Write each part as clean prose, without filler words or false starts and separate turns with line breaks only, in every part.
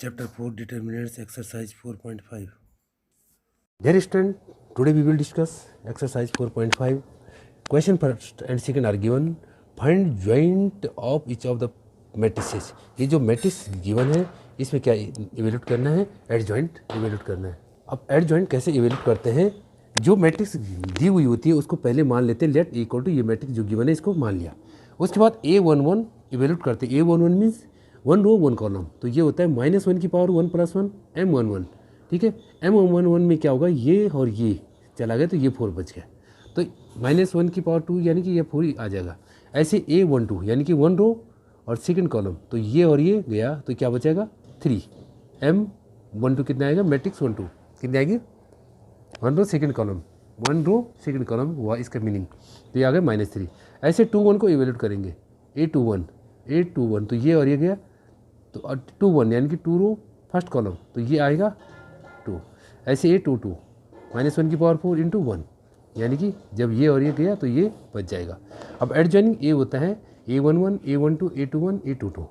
Chapter 4 Determinants Exercise 4.5.
Dear student, today we will discuss exercise 4.5. Question first and second are given. Find joint of each of the matrices. ये जो matrix given है इसमें क्या evaluate करना है? Adjoint evaluate करना है. अब एडजॉइंट कैसे इवेल्यूट करते हैं? जो मैट्रिक्स दी हुई होती है उसको पहले मान लेते हैं लेट इक्वल टू ये मैट्रिक्स जो गिवन है इसको मान लिया. उसके बाद A11 इवेल्यूट करते हैं. A11 मीन्स 1 रो 1 कॉलम, तो ये होता है -1 की पावर 1 + 1 M11. ठीक है, M11 में क्या होगा, ये और ये चला गया तो ये 4 बच गया, तो -1 की पावर 2 यानी कि ये 4 ही आ जाएगा. ऐसे A12 यानी कि 1 रो और सेकंड कॉलम, तो ये और ये गया तो क्या बचेगा 3. M12 कितना आएगा, मैट्रिक्स 1 2 कितनी आएगी, 1 row second column, 1 row second column हुआ इसका मीनिंग, तो ये आ गया -3. ऐसे 2 1 को इवेल्यूट करेंगे. A21 तो ये और ये गया तो 2 1 यानी कि 2 रो फर्स्ट कॉलम, तो ये आएगा 2. ऐसे A22 -1 की पावर 4 × 1 यानी कि जब ये और ये गया तो ये बच जाएगा. अब एडजॉइनिंग A होता है A11 A12 A21 A22,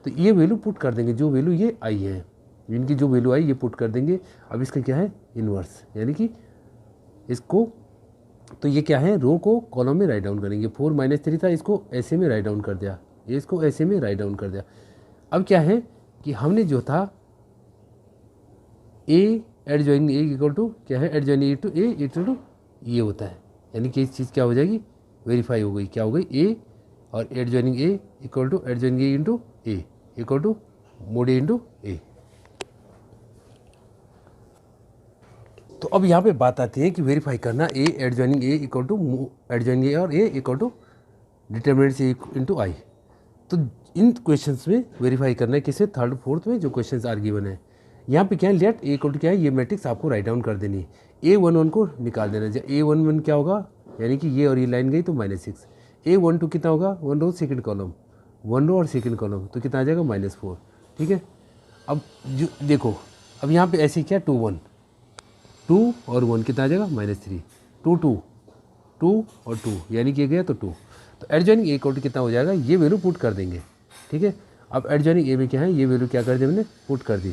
तो ये वैल्यू पुट कर देंगे, जो वैल्यू ये आई है इनकी जो वैल्यू आई ये पुट कर देंगे. अब इसका क्या है इन्वर्स, यानी कि इसको, तो ये क्या है रो को कॉलम में राइट डाउन करेंगे. 4 -3 था, इसको ऐसे में राइट डाउन कर दिया, ये इसको ऐसे में राइट डाउन कर दिया. अब क्या है कि हमने जो था A adjoining A equal to क्या है, adjoining A to A equal to ये होता है, यानी कि इस चीज़ क्या हो जाएगी, वेरीफाई हो गई. क्या हो गई, A और adjoining A equal to adjoining A into A equal to mod A into A. तो अब यहाँ पे बात आती है कि वेरीफाई करना A adjoining A equal to adjoining A और A equal to determinant A into I. तो इन क्वेश्चंस में वेरीफाई करना है किसे, थर्ड फोर्थ में जो क्वेश्चंस आर गिवन है. यहाँ पे क्या है, लेट A इक्वल टू क्या है, ये मैट्रिक्स आपको राइट डाउन कर देनी है. A11 को निकाल देना है. A11 क्या होगा, यानी कि ये और ये लाइन गई तो -6. A12 कितना होगा, 1 रो सेकंड कॉलम, 1 रो और सेकंड कॉलम, तो कितना आ जाएगा -4. ठीक है, अब जो देखो, अब यहाँ पे ऐसे क्या 2 1 2 और 1 कितना आ जाएगा -3. 2 2 2 और 2 यानी कि ये गया तो 2. तो एडजॉइनिंग A इक्वल टू कितना हो जाएगा, ये वैल्यू पुट कर देंगे. ठीक है, अब एडजॉइनिंग A में क्या है, ये वैल्यू क्या कर दी मैंने, पुट कर दी.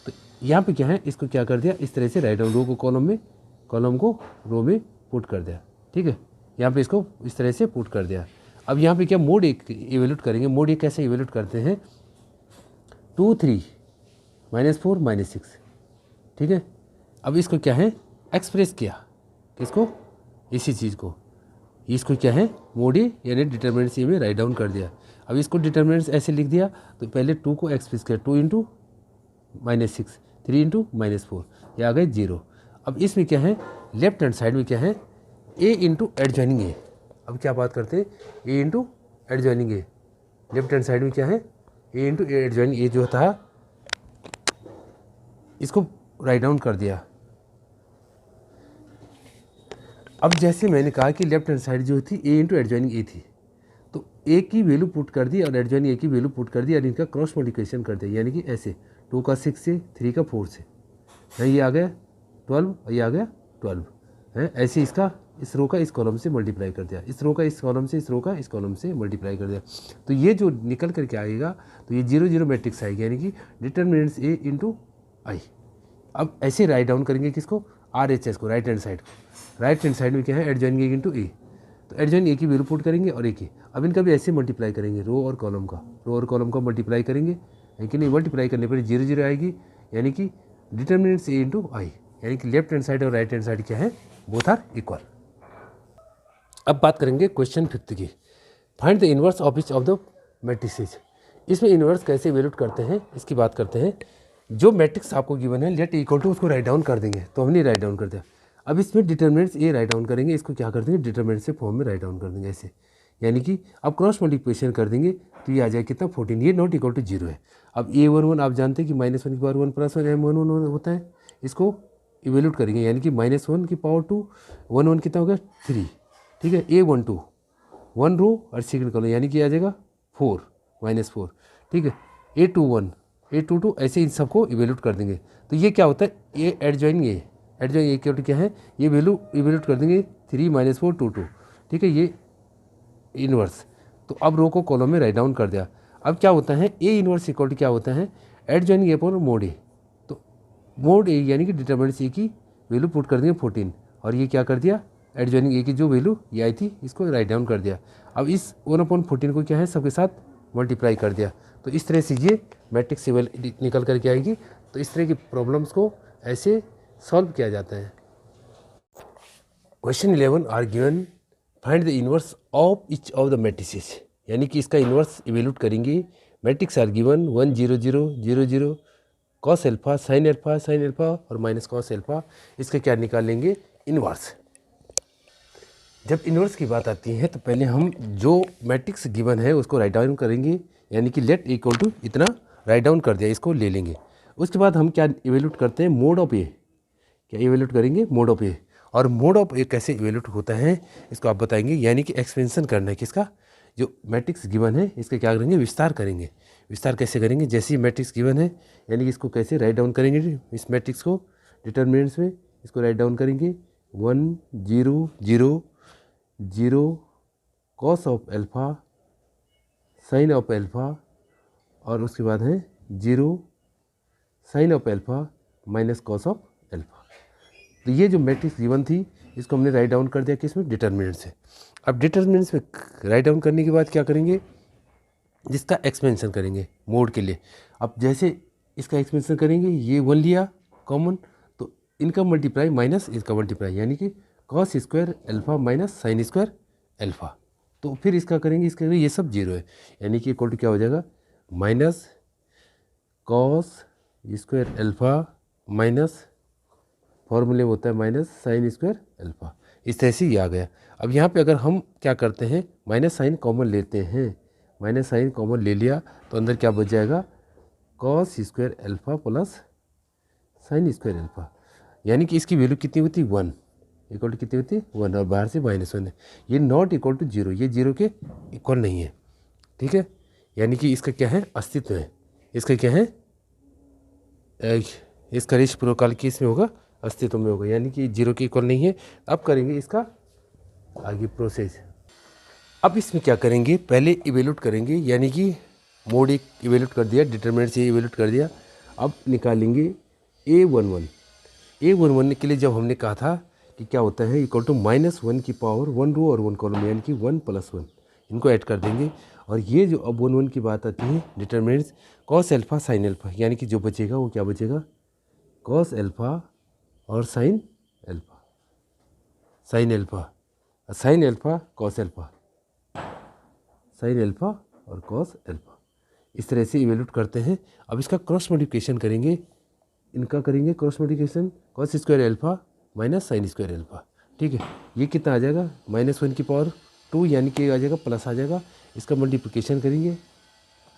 तो यहाँ पे क्या है, इसको क्या कर दिया, इस तरह से राइट डाउन, रो को कॉलम में, कॉलम को रो में पुट कर दिया. ठीक है, यहाँ पे इसको इस तरह से पुट कर दिया. अब यहाँ पे क्या मोड एक इवेल्यूट करेंगे. मोड एक कैसे इवेल्यूट करते हैं, 2 3 -4 -6. ठीक है, अब इसको क्या है एक्सप्रेस किया, किसको, इसी चीज़ को, इसको क्या है मोड ए यानी डिटरमिनेंट सी में राइट डाउन कर दिया. अब इसको डिटरमिनेंट्स ऐसे लिख दिया, तो पहले 2 को एक्सप्रेस किया, 2 × -6 3 × -4, ये आ गए 0. अब इसमें क्या है, लेफ्ट हैंड साइड में क्या है, A इंटू एडजॉइनिंग A. अब क्या बात करते हैं, A into adjoining A. Left hand side में क्या है, A इंटू एडजॉइनिंग A जो था इसको राइट डाउन कर दिया. अब जैसे मैंने कहा कि लेफ्ट हैंड साइड जो थी A इंटू एडजॉइनिंग A थी, तो A की वैल्यू पुट कर दी और एडजॉइनिंग A की वैल्यू पुट कर दी और इनका क्रॉस मल्टीप्लिकेशन कर दिया, यानी कि ऐसे 2 का 6 से 3 का 4 से, ये आ गया 12 और ये आ गया 12 है. ऐसे इसका इस रो का इस कॉलम से मल्टीप्लाई कर दिया, इस रो का इस कॉलम से, इस रो का इस कॉलम से मल्टीप्लाई कर दिया. तो ये जो निकल करके आएगा तो ये 0 0 मैट्रिक्स आएगी, यानी कि डिटरमिनेंट्स A इंटू I. अब ऐसे राइट डाउन करेंगे किसको, RHS को, राइट हैंड साइड को. राइट हैंड साइड में क्या है, एडजॉइनिंग A इंटू A, तो एडजॉइनिंग A की वैल्यू पुट करेंगे और A की. अब इनका भी ऐसे मल्टीप्लाई करेंगे, रो और कॉलम का मल्टीप्लाई करेंगे, लेकिन मल्टीप्लाई करने पर 0 0 आएगी, यानी कि डिटरमिनेंट्स A इंटू I, यानी कि लेफ्ट हैंड साइड और राइट हैंड साइड क्या है, बोथ आर इक्वल. अब बात करेंगे क्वेश्चन 5 की. Find the inverse of each of the matrices. इसमें इनवर्स कैसे इवेल्यूट करते हैं इसकी बात करते हैं. जो मैट्रिक्स आपको गिवन है लेट इक्वल टू उसको राइट डाउन कर देंगे, तो हमने राइट डाउन कर दिया. अब इसमें डिटरमिनेंट्स A राइट डाउन करेंगे, इसको क्या कर देंगे, डिटरमिनेंट से फॉर्म में राइट डाउन कर देंगे ऐसे, यानी कि अब क्रॉस मल्टीप्लिकेशन कर देंगे तो ये आ जाए कितना 14. ये नॉट इक्वल टू 0 है. अब A11 आप जानते हैं कि -1 की पावर 1 + 1 M11 होता है, इसको इवेल्यूट करेंगे, यानी कि -1 की पावर 2 1 1 कितना हो गया 3. ठीक है, A12 1 रो और सेकंड कॉलम, यानी कि आ जाएगा 4 -4. ठीक है, A21 A22 ऐसे इन सबको इवेल्यूट कर देंगे. तो ये क्या होता है, ये एडजॉइनिंग A इक्वल टू क्या है, ये वैल्यू इवेल्यूट कर देंगे 3 -4 2 2. ठीक है, ये इनवर्स. तो अब रो को कॉलम में राइट डाउन कर दिया. अब क्या होता है, A इनवर्स इक्वल टू क्या होता है, एडजॉइनिंग ए अपॉन मोड ए, तो मोड ए यानी कि डिटरमिनेंट्स ए की वैल्यू पुट कर देंगे 14, और ये क्या कर दिया, एडजॉइनिंग ए की जो वैल्यू ये आई थी इसको राइट डाउन कर दिया। अब इस 1/14 को क्या है सबके साथ मल्टीप्लाई कर दिया, तो इस तरह से ये मैट्रिक्स से निकल करके आएगी। तो इस तरह की प्रॉब्लम्स को ऐसे सॉल्व किया जाता है। Question 11 are given, find the inverse of each of the matrices, यानी कि इसका इनवर्स इवेल्यूट करेंगे। Matrix are given 1 0 0 0 0 cos alpha sine alpha और माइनस कॉस एल्फा, इसका क्या निकालेंगे, इनवर्स। जब इनवर्स की बात आती है तो पहले हम जो मैट्रिक्स गिवन है उसको राइट डाउन करेंगे, यानी कि लेट इक्वल टू इतना राइट डाउन कर दिया, इसको ले लेंगे। उसके बाद हम क्या इवेल्यूट करते हैं, मोड ऑफ ए, क्या इवेल्यूट करेंगे, मोड ऑफ ए। और मोड ऑफ ए कैसे इवेल्यूट होता है इसको आप बताएंगे, यानी कि एक्सपेंशन करना है किसका, जो मैट्रिक्स गिवन है इसका क्या करेंगे, विस्तार करेंगे। विस्तार कैसे करेंगे, जैसे ही मैट्रिक्स गिवन है यानी कि इसको कैसे राइट डाउन करेंगे, इस मैट्रिक्स को डिटरमिनेंट्स में इसको राइट डाउन करेंगे 1 0 0 0 cos of alpha sine of alpha, और उसके बाद है 0 sine of alpha minus cos of alpha. तो ये जो मैट्रिक्स गिवन थी इसको हमने राइट डाउन कर दिया किसमें, डिटरमिनेंट से। अब डिटरमिनेंट्स में राइट डाउन करने के बाद क्या करेंगे, जिसका एक्सपेंशन करेंगे मोड के लिए। अब जैसे इसका एक्सपेंशन करेंगे, ये 1 लिया कॉमन, तो इनका मल्टीप्लाई माइनस इसका मल्टीप्लाई, यानी कि cos square alpha minus sine square alpha. तो फिर इसका करेंगे, इसके लिए ये सब 0 है, यानी कि इक्वल टू क्या हो जाएगा, minus cos square alpha minus फॉर्मूले में होता है माइनस साइन स्क्वायर एल्फा। इस तरह से ये आ गया। अब यहाँ पे अगर हम क्या करते हैं, माइनस साइन कॉमन लेते हैं, माइनस साइन कॉमन ले लिया तो अंदर क्या बच जाएगा, cos square alpha plus sine square alpha, यानी कि इसकी वैल्यू कितनी होती है, 1 इक्वल टू कितनी होती है, 1, और बाहर से -1 है। ये नॉट इक्वल टू 0, ये 0 के इक्वल नहीं है, ठीक है, यानी कि इसका क्या है, अस्तित्व है, इसका क्या है, इसका रेश पूर्वकाल की इसमें होगा, अस्तित्व में होगा, यानी कि 0 के इक्वल नहीं है। अब करेंगे इसका आगे प्रोसेस। अब इसमें क्या करेंगे, पहले इवेल्यूट करेंगे, यानी कि मोड एक इवेल्यूट कर दिया, डिटरमिनेंट से इवेल्यूट कर दिया। अब निकालेंगे A11। A11 के लिए जब हमने कहा था कि क्या होता है, इक्वल टू -1 की पावर 1 रो और 1 कॉलम, यानी कि 1 + 1, इनको ऐड कर देंगे। और ये जो अब 1 की बात आती है, determinants cos alpha sine alpha, यानी कि जो बचेगा वो क्या बचेगा, कॉस एल्फा और sine alpha, sine alpha, sine alpha cos alpha, sine alpha और कॉस एल्फा, इस तरह से इवेल्यूट करते हैं। अब इसका क्रॉस मल्टीप्लिकेशन करेंगे, इनका करेंगे cross multiplication, cos square alpha minus sine square alpha, ठीक है। ये कितना आ जाएगा, -1 की पावर 2, यानी कि आ जाएगा प्लस आ जाएगा। इसका मल्टीप्लिकेशन करेंगे,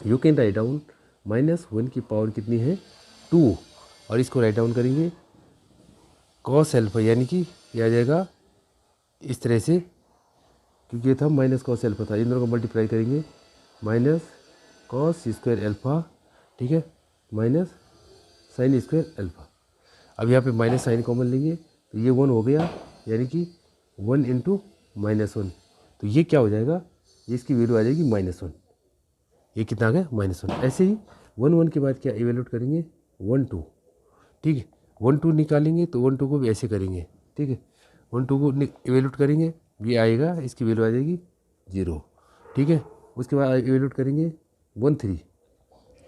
यू कैन राइट डाउन -1 की पावर कितनी है, 2, और इसको राइट डाउन करेंगे कॉस एल्फा, यानी कि ये आ जाएगा इस तरह से, क्योंकि ये था माइनस कॉस एल्फा था, इन दोनों को मल्टीप्लाई करेंगे, माइनस कॉस स्क्वायर एल्फा, ठीक है, माइनस साइन स्क्वायर एल्फा। अब यहाँ पे माइनस साइन कॉमन लेंगे तो ये 1 हो गया, यानी कि 1 × -1, तो ये क्या हो जाएगा, ये इसकी वैल्यू आ जाएगी -1। ये कितना आ गया, -1। ऐसे ही 1 1 के बाद क्या इवेल्यूट करेंगे, 1 2, ठीक है, 1 2 निकालेंगे तो 1 2 को भी ऐसे करेंगे, ठीक है, 1 2 को इवेल्यूट करेंगे, ये आएगा, इसकी वैल्यू आ जाएगी 0, ठीक है। उसके बाद इवेल्यूट करेंगे 1 3,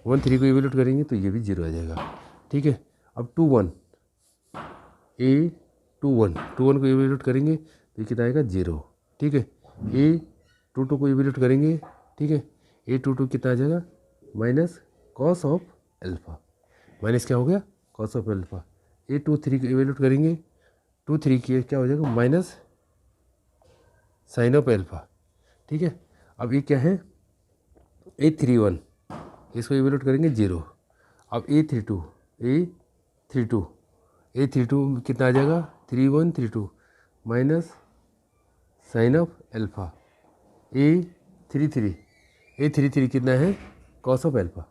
1 3 को इवेल्यूट करेंगे तो ये भी 0 आ जाएगा, ठीक है। अब 2 1, A21, 2 1 को इवेल्यूट करेंगे तो ये कितना आएगा, 0, ठीक है। A22 को इवेल्यूट करेंगे, ठीक है, A22 कितना आ जाएगा, minus cos of alpha, minus क्या हो गया, कॉस ऑफ एल्फा। A23 को इवेल्यूट करेंगे, 2 3 की क्या हो जाएगा, माइनस साइन ऑफ एल्फा, ठीक है। अब ये क्या है, A31, इसको इवेल्यूट करेंगे 0। अब A32 कितना आ जाएगा, 3 1 3 2 minus sine of alpha. A33 कितना है, कॉस ऑफ एल्फा।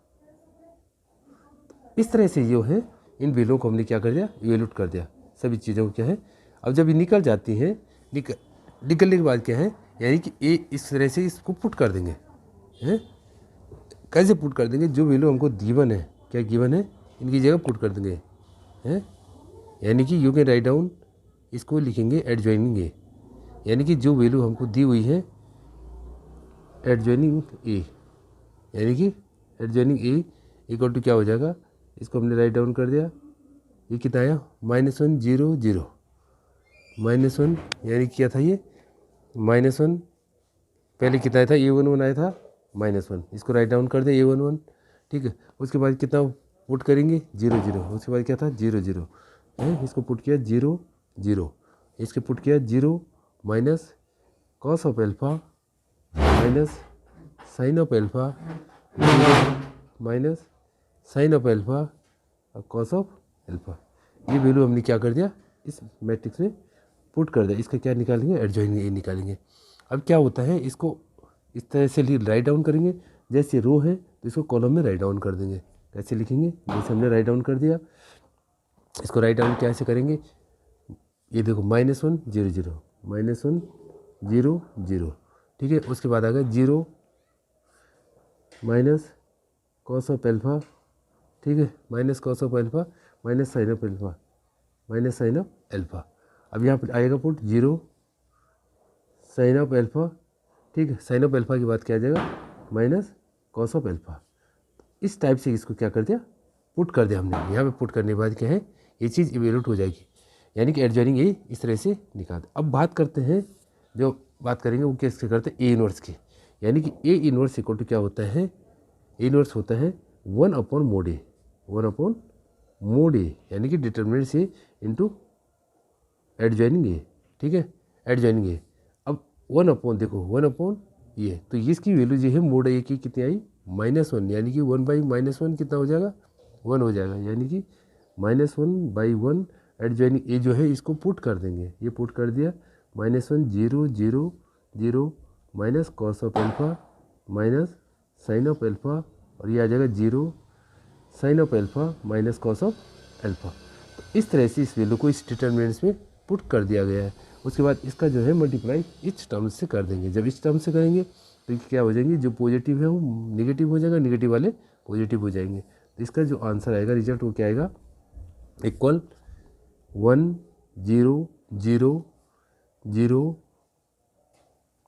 इस तरह से जो है इन वैल्यूओं को हमने क्या कर दिया, इवेल्यूट कर दिया, सभी चीज़ों को क्या है। अब जब ये निकल जाती हैं, निकलने के बाद क्या है, यानी कि ए इस तरह से इसको पुट कर देंगे, हैं, कैसे पुट कर देंगे, जो वैल्यू हमको गिवन है क्या गिवन है, इनकी जगह पुट कर देंगे हैं, यानी कि यू कैन राइट डाउन, इसको लिखेंगे एडजॉइनिंग ए, यानी कि जो वैल्यू हमको दी हुई है एडजॉइनिंग ए, यानी कि एडजॉइनिंग ए इक्वल टू क्या हो जाएगा, इसको हमने राइट डाउन कर दिया, ये कितना आया -1 0 0 -1, यानी क्या था ये -1, पहले कितना आया था A11 आया था -1, इसको राइट डाउन कर दिया A11, ठीक है। उसके बाद कितना पुट करेंगे 0 0, उसके बाद क्या था 0 0 है, इसको पुट किया 0 0, इसके पुट किया 0 minus cos of alpha minus sine of alpha minus sine of alpha और कॉस ऑफ एल्फा, ये वैल्यू हमने क्या कर दिया इस मैट्रिक्स में पुट कर दिया। इसका क्या निकालेंगे, एडजॉइनिंग ए निकालेंगे। अब क्या होता है, इसको इस तरह से राइट डाउन करेंगे, जैसे रो है तो इसको कॉलम में राइट डाउन कर देंगे। कैसे लिखेंगे, जैसे हमने राइट डाउन कर दिया, इसको राइट डाउन कैसे करेंगे, ये देखो -1 0 0 -1 0 0, ठीक है। उसके बाद आ गया 0 माइनस कॉस ऑफ एल्फा, ठीक है, minus cos of alpha minus sine of alpha minus sine of alpha. अब यहाँ पर आएगा पुट 0 साइन ऑफ एल्फा, ठीक है, साइन ऑफ एल्फा के बाद क्या आ जाएगा माइनस कॉस ऑफ एल्फा। इस टाइप से इसको क्या कर दिया, पुट कर दिया हमने। यहाँ पे पुट करने के बाद क्या है, ये चीज़ इवेल्यूट हो जाएगी, यानी कि एडजॉइनिंग ए इस तरह से निकालते। अब बात करते हैं, जो बात करेंगे वो किसके करते हैं, ए इनवर्स की, यानी कि ए इनवर्स इक्वल टू क्या होता है, ए इनवर्स होता है 1/mod ए, 1/mod ए, यानी कि डिटर्मिनेंट से इंटू एडजॉइनिंग ए, ठीक है, एडजॉइनिंग ए। अब 1/, देखो 1/, ये तो इसकी वैल्यू जो है मोड ए की कितनी आई -1, यानी कि 1/-1 कितना हो जाएगा 1 हो जाएगा, यानी कि -1/1 एडजॉइनिंग ए जो है इसको पुट कर देंगे, ये पुट कर दिया -1 0 0 0 minus cos of alpha minus sine of alpha, और ये आ जाएगा 0 sine of alpha minus cos of alpha. तो इस तरह से इस वैल्यू को इस डिटर्मिनेंट्स में पुट कर दिया गया है। उसके बाद इसका जो है मल्टीप्लाई इस टर्म से कर देंगे। जब इस टर्म से करेंगे तो क्या हो जाएंगे, जो पॉजिटिव है वो नेगेटिव हो जाएगा, नेगेटिव वाले पॉजिटिव हो जाएंगे। तो इसका जो आंसर आएगा, रिजल्ट वो क्या आएगा, equal 1 0 0 0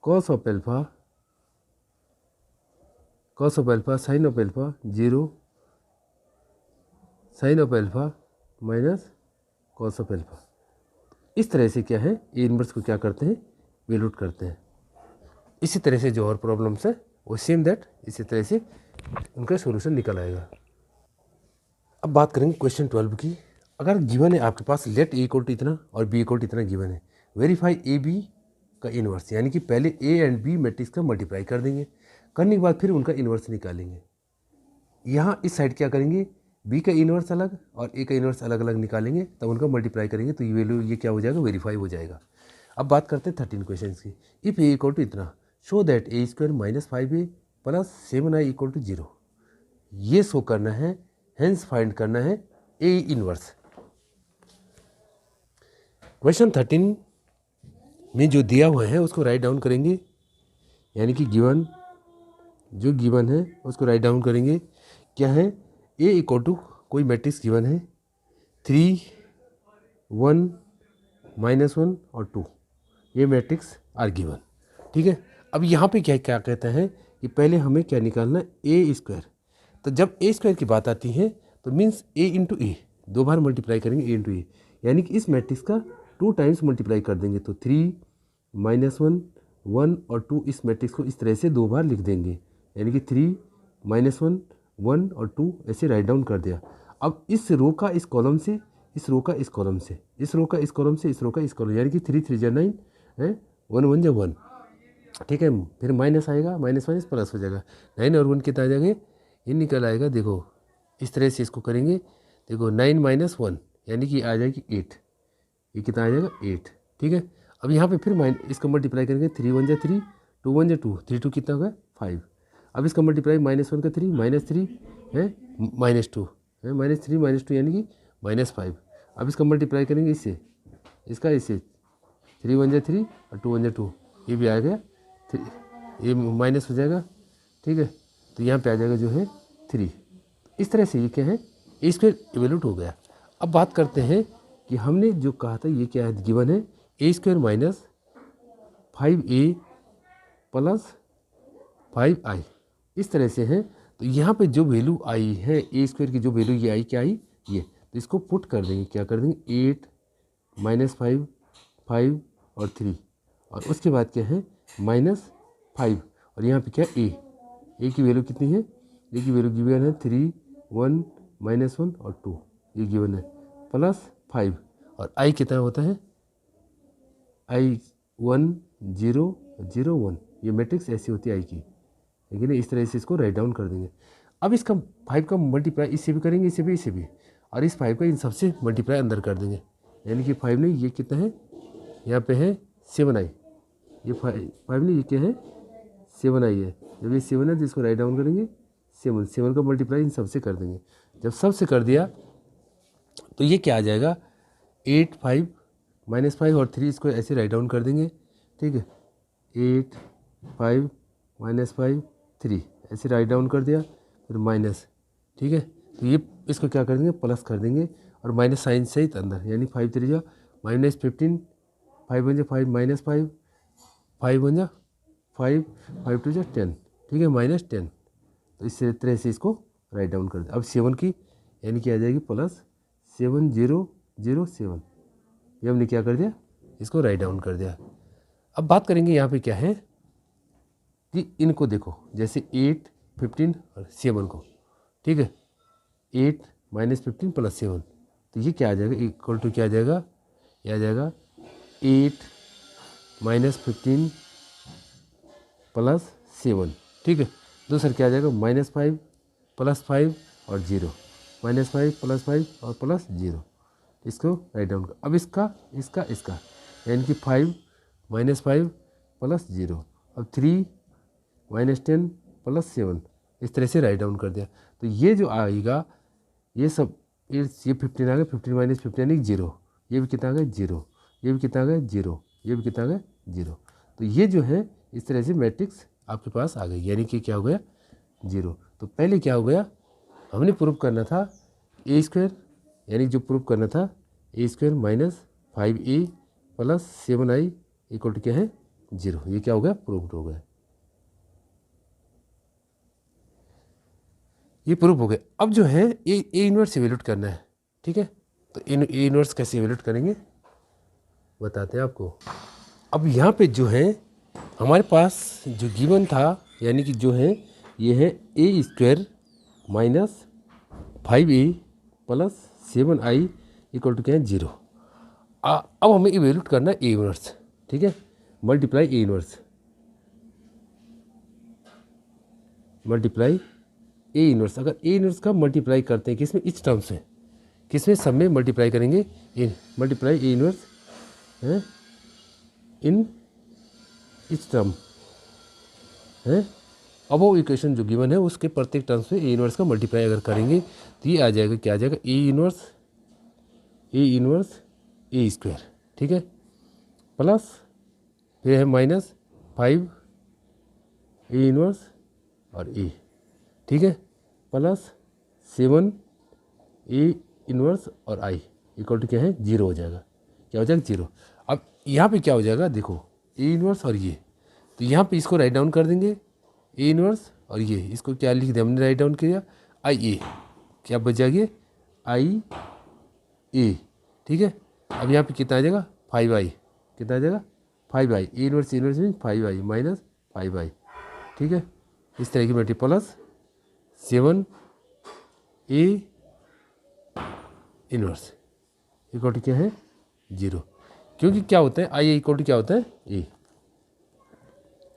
cos of alpha sine of alpha 0 sine of alpha minus cos of alpha. इस तरह से क्या है, ए इनवर्स को क्या करते हैं, वैल्यूट करते हैं। इसी तरह से जो और प्रॉब्लम्स है वो सेम दैट इसी तरह से उनका सॉल्यूशन निकल आएगा। अब बात करेंगे क्वेश्चन 12 की। अगर गिवन है आपके पास लेट ए इक्वल टू इतना और बी इक्वल टू इतना गिवन है, वेरीफाई ए बी का इन्वर्स, यानी कि पहले ए एंड बी मैट्रिक्स का मल्टीप्लाई कर देंगे, करने के बाद फिर उनका इन्वर्स निकालेंगे। यहाँ इस साइड क्या करेंगे, बी का इन्वर्स अलग और ए का इन्वर्स अलग अलग निकालेंगे, तब उनका मल्टीप्लाई करेंगे तो ये वैल्यू ये क्या हो जाएगा, वेरीफाई हो जाएगा। अब बात करते हैं 13 क्वेश्चन की। इफ़ ए इक्वल टू इतना, show that A square -5a plus 7i equal to 0, ये शो करना है, हेंस फाइंड करना है ए इनवर्स। क्वेश्चन 13 में जो दिया हुआ है उसको राइट डाउन करेंगे, यानी कि गिवन जो गिवन है उसको राइट डाउन करेंगे। क्या है, ए इक्वल टू कोई मैट्रिक्स गिवन है 3 1 -1 और 2, ये मैट्रिक्स आर गिवन, ठीक है। अब यहाँ पे क्या क्या कहता है कि पहले हमें क्या निकालना है, ए स्क्वायर। तो जब ए स्क्वायर की बात आती है तो मीन्स ए इंटू ए, 2 बार मल्टीप्लाई करेंगे ए इंटू ए, यानी कि इस मैट्रिक्स का 2 टाइम्स मल्टीप्लाई कर देंगे। तो 3 -1 1 और 2, इस मैट्रिक्स को इस तरह से 2 बार लिख देंगे, यानी कि 3 -1 1 और 2 ऐसे राइट डाउन कर दिया। अब इस रो का इस कॉलम से, इस रो का इस कॉलम से, इस रो का इस कॉलम से, इस रो का इस कॉलम, यानी कि 3 3 जा 9 है, 1 1 जा 1, ठीक है। फिर माइनस आएगा, माइनस माइनस प्लस हो जाएगा, 9 और 1 कितना आ जाएगा, ये निकल आएगा। देखो इस तरह से इसको करेंगे, देखो 9 - 1 यानी कि आ जाएगी 8, ये कितना आ जाएगा 8, ठीक है। अब यहाँ पे फिर इसको मल्टीप्लाई करेंगे, 3 1 जा 3, 2 1 जा 2, 3 2 कितना होगा 5। अब इसका मल्टीप्लाई -1 का 3 -3 है -2 है, -3 -2 यानी कि -5। अब इसका मल्टीप्लाई करेंगे इससे, इसका इससे, 3 1 जा 3 और 2 1 जा 2, ये भी आ गया 3, ये माइनस हो जाएगा, ठीक है। तो यहाँ पे आ जाएगा जो है 3, इस तरह से ये क्या है, ए स्क्वायर इवेल्यूट हो गया। अब बात करते हैं कि हमने जो कहा था ये क्या है, गिवन है A square minus 5a plus 5i, इस तरह से है। तो यहाँ पे जो वैल्यू आई है ए स्क्वायर की, जो वैल्यू ये आई क्या आई, ये, तो इसको पुट कर देंगे, क्या कर देंगे 8 माइनस 5 5 और 3, और उसके बाद क्या है -5, और यहाँ पे क्या ए की वैल्यू कितनी है, ए की वैल्यू गिवन है 3 1 -1 और 2, ये गिवन है, प्लस 5, और आई कितना होता है आई 1 0 0 1, ये मैट्रिक्स ऐसी होती है आई की, लेकिन इस तरह से इसको राइट डाउन कर देंगे। अब इसका 5 का मल्टीप्लाई इससे भी करेंगे, इससे भी, इससे भी, और इस 5 का इन सबसे मल्टीप्लाई अंदर कर देंगे, यानी कि 5 नहीं, ये कितना है, यहाँ पे है 7i, ये 5 नहीं, ये क्या है 7i है। जब ये 7 है तो इसको राइट डाउन करेंगे 7 का मल्टीप्लाई इन सबसे कर देंगे। जब सबसे कर दिया तो ये क्या आ जाएगा 8 5 -5 और 3, इसको ऐसे राइट डाउन कर देंगे, ठीक है, 8 5 -5 3 ऐसे राइट डाउन कर दिया, फिर माइनस, ठीक है, तो ये इसको क्या कर देंगे प्लस कर देंगे, और माइनस साइन सहित अंदर, यानी 5 3 जा -15, 5 1 जा 5 -5, 5 1 जा 5 5 2 जा 10, ठीक है, -10, तो इस तरह से इसको राइट डाउन कर दे। अब 7 की यानी कि आ जाएगी प्लस 7 0 0 7, ये हमने क्या कर दिया, इसको राइट डाउन कर दिया। अब बात करेंगे यहाँ पे क्या है कि इनको देखो, जैसे 8 15 और 7 को, ठीक है, 8 -15 + 7, तो ये क्या आ जाएगा इक्वल टू क्या आ जाएगा, ये आ जाएगा 8 -15 + 7, ठीक है। दूसरा क्या आ जाएगा -5 + 5 और 0, -5 + 5 और +0, इसको राइट डाउन कर। अब इसका इसका इसका यानी कि 5 -5 + 0, अब 3 -10 + 7, इस तरह से राइट डाउन कर दिया। तो ये जो आएगा ये सब, ये 15 आ गया, 15 - 15 यानी 0, ये भी कितना आ गया 0, ये भी कितना आ गया 0, ये भी कितना आ गया 0। तो ये जो है इस तरह से मैट्रिक्स आपके पास आ गई, यानी कि क्या हो गया 0। तो पहले क्या हो गया, हमने प्रूव करना था ए स्क्वायर, यानी जो प्रूव करना था A square minus 5a + 7i equal to क्या है 0, ये क्या हो गया प्रूव्ड हो गया, ये प्रूव हो गया। अब जो है ए इनवर्स इवेल्यूट करना है, ठीक है, तो ए इनवर्स कैसे इवेल्यूट करेंगे बताते हैं आपको। अब यहाँ पे जो है हमारे पास जो गिवन था, यानी कि जो है ये है A square minus 5a + 7i equal to क्या है 0। अब हमें इवेल्यूट करना है ए इनवर्स, ठीक है, multiply A inverse, multiply A inverse. अगर ए इनवर्स का मल्टीप्लाई करते हैं किसमें, इस टर्म से, किसमें सब में मल्टीप्लाई करेंगे, इन मल्टीप्लाई ए इनवर्स है इन इस टर्म है। अब वो इक्वेशन जो गिवन है उसके प्रत्येक टर्म्स में ए इनवर्स का मल्टीप्लाई अगर करेंगे तो ये आ जाएगा, क्या आ जाएगा ए इनवर्स ए स्क्वायर, ठीक है, प्लस फिर है -5 ए इनवर्स और ए, ठीक है, प्लस 7 ए इनवर्स और आई इक्वल टू क्या है 0 हो जाएगा, क्या हो जाएगा 0। अब यहाँ पे क्या हो जाएगा देखो ए इनवर्स और ये, तो यहाँ पे इसको राइट डाउन कर देंगे ए इनवर्स, और ये इसको क्या लिख दिया हमने राइट डाउन किया आई ए, क्या बच जाएगी आई ए, ठीक है। अब यहाँ पे कितना आ जाएगा 5i, कितना आ जाएगा 5i, A inverse mean 5i minus 5i, ठीक है, इस तरह की मैट्री plus 7 A inverse equal to क्या है 0, क्योंकि क्या होता है आई ए इक्वल टू क्या होता है ए,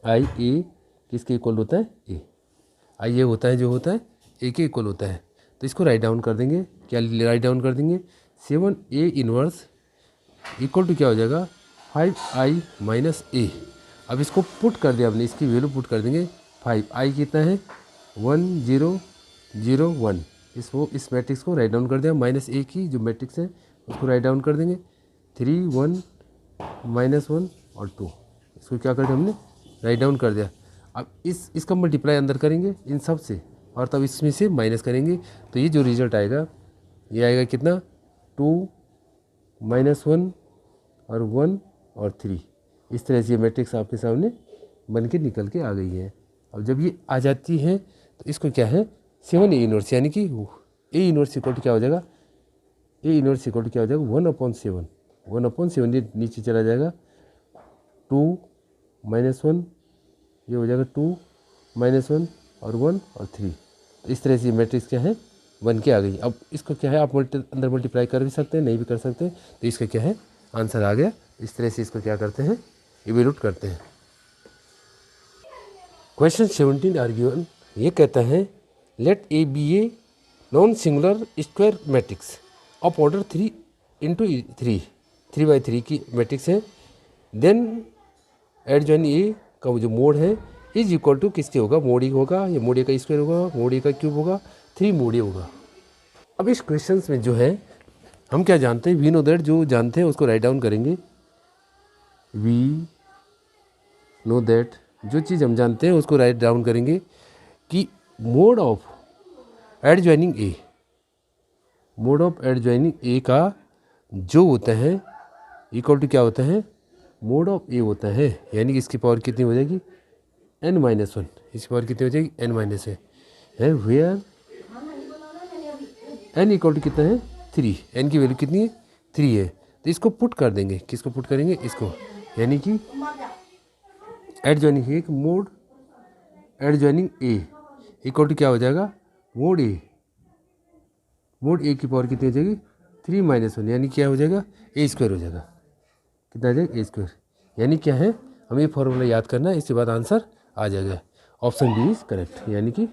आई ए किसके इक्वल होता है ए, आई ए होता है जो होता है ए के इक्वल होता है। तो इसको राइट डाउन कर देंगे, क्या राइट डाउन कर देंगे 7 ए इनवर्स इक्वल टू क्या हो जाएगा 5i माइनस ए। अब इसको पुट कर दिया हमने, इसकी वैल्यू पुट कर देंगे 5i कितना है 1 0 0 1, इस मैट्रिक्स को राइट डाउन कर दिया, माइनस ए की जो मैट्रिक्स है उसको राइट डाउन कर देंगे 3 1 -1 और 2, इसको क्या कर दिया हमने राइट डाउन कर दिया। अब इसका मल्टीप्लाई अंदर करेंगे इन सब से, और तब इसमें से माइनस करेंगे, तो ये जो रिजल्ट आएगा ये आएगा कितना, 2 -1 और 1 और 3। इस तरह से ये मैट्रिक्स आपके सामने बन के निकल के आ गई है। अब जब ये आ जाती है तो इसको क्या है 7 ए इनवर्स, यानी कि ए इनवर्स इक्वल टू क्या हो जाएगा, ए इनवर्स इक्वल टू क्या हो जाएगा 1/7। 1/7 ये नीचे चला जाएगा, 2 -1 ये हो जाएगा 2 -1 और 1 और 3। तो इस तरह से ये मैट्रिक्स क्या है बन के आ गई। अब इसको क्या है आप अंदर मल्टीप्लाई कर भी सकते हैं, नहीं भी कर सकते, तो इसका क्या है आंसर आ गया। इस तरह से इसको क्या करते हैं इवेल्यूट करते हैं। क्वेश्चन 17 आर गिवन, ये कहता है let A be a non singular square matrix of order 3 × 3 की मैट्रिक्स है, देन एडजॉइन ए का जो मोड है इज इक्वल टू किसके होगा, मोड ए होगा या मोड ए का स्क्वायर होगा, मोड ए का क्यूब होगा, 3 मोड ए होगा। अब इस क्वेश्चन में जो है हम क्या जानते हैं, वी नो दैट, जो जानते हैं उसको राइट डाउन करेंगे। वी नो दैट, जो चीज़ हम जानते हैं उसको राइट डाउन करेंगे कि mod of adjoining A, mod of adjoining A का जो होता है इक्वल टू क्या होता है, मोड ऑफ ए होता है, यानी कि इसकी पावर कितनी हो जाएगी n-1, इसकी पावर कितनी हो जाएगी n-1 है, वेयर n इक्वल टू कितना है 3, n की वैल्यू कितनी है 3 है। तो इसको पुट कर देंगे, किसको पुट करेंगे, इसको, यानी कि एडजॉइनिंग एक mod adjoining A equal to क्या हो जाएगा, मोड ए, मोड ए की पावर कितनी हो जाएगी 3 -1, यानी क्या हो जाएगा ए स्क्वायर हो जाएगा, कितना आ जाएगा ए स्क्वायर। यानी क्या है हमें फॉर्मूला याद करना है, इसके बाद आंसर आ जाएगा। ऑप्शन बी इज करेक्ट, यानी कि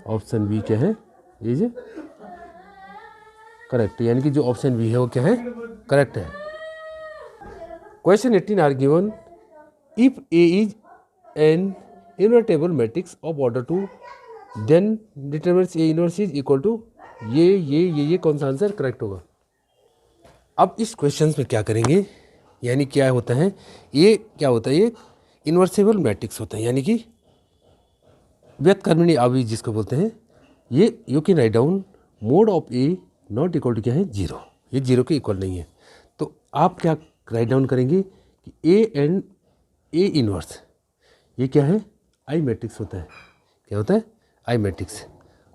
ऑप्शन बी क्या है इज करेक्ट, यानी कि जो ऑप्शन बी है वो क्या है करेक्ट है। Question 18 are given, if A is an invertible matrix of order 2 then determinants A inverse is equal to ये कौन सा आंसर करेक्ट होगा। अब इस क्वेश्चन में क्या करेंगे, यानी क्या होता है ये क्या होता है, ये इन्वर्सेबल मैट्रिक्स होता है, यानी कि व्युत्क्रमणीय अवयवी जिसको बोलते हैं। ये you can write down mod of A not equal to क्या है 0, ये 0 के इक्वल नहीं है। तो आप क्या राइट डाउन करेंगे कि ए एंड ए इनवर्स ये क्या है आई मैट्रिक्स होता है, क्या होता है आई मैट्रिक्स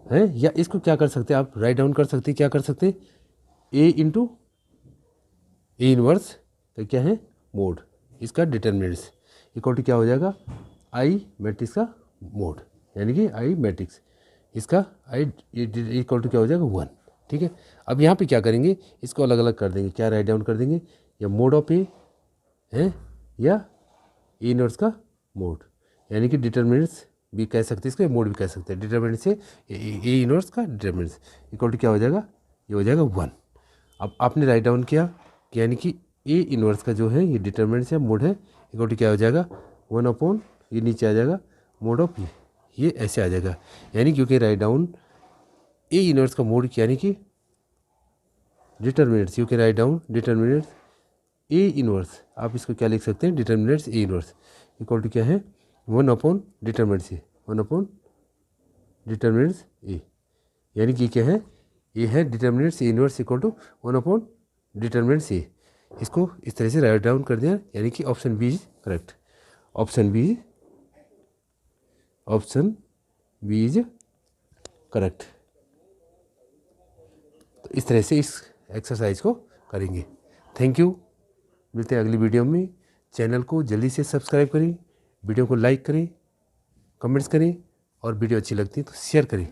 है। या इसको क्या कर सकते हैं आप राइट डाउन कर सकते हैं, क्या कर सकते हैं ए इंटू ए इनवर्स तो क्या है मोड, इसका डिटरमिनेंट्स इक्वल टू क्या हो जाएगा आई मैट्रिक्स का मोड, यानी कि आई मैट्रिक्स इसका आई इक्वल टू क्या हो जाएगा 1। ठीक है, अब यहाँ पे क्या करेंगे इसको अलग अलग कर देंगे, क्या राइट डाउन कर देंगे, या मोड ऑफ ए है या ए इनवर्स का मोड, यानी कि डिटरमिनेंट्स भी कह सकते हैं इसको, मोड भी कह सकते हैं। डिटरमिनेंट से ए इनवर्स का डिटरमिनेंट्स इक्वल टू क्या हो जाएगा, ये हो जाएगा 1। अब आपने राइट डाउन किया यानी कि ए इनवर्स का जो है ये डिटरमिनेंट्स है मोड है इक्वल टू क्या हो जाएगा 1/, ये नीचे आ जाएगा मोड ऑफ ये ऐसे आ जाएगा, यानी क्योंकि राइट डाउन ए इनवर्स का मोड यानी कि determinants, you can write down determinants A inverse, आप इसको क्या लिख सकते हैं determinants A inverse equal to क्या है 1/, डिटरमिनेंट्स ए 1/, डिटरमिनेंट्स ए, यानी कि क्या है ये है determinants A inverse equal to 1/, determinants A. इसको इस तरह से राइट डाउन कर दिया, यानी कि option B is correct, option B is correct. तो इस तरह से इस एक्सरसाइज को करेंगे। थैंक यू, मिलते हैं अगली वीडियो में। चैनल को जल्दी से सब्सक्राइब करें, वीडियो को लाइक करें, कमेंट्स करें और वीडियो अच्छी लगती है तो शेयर करें।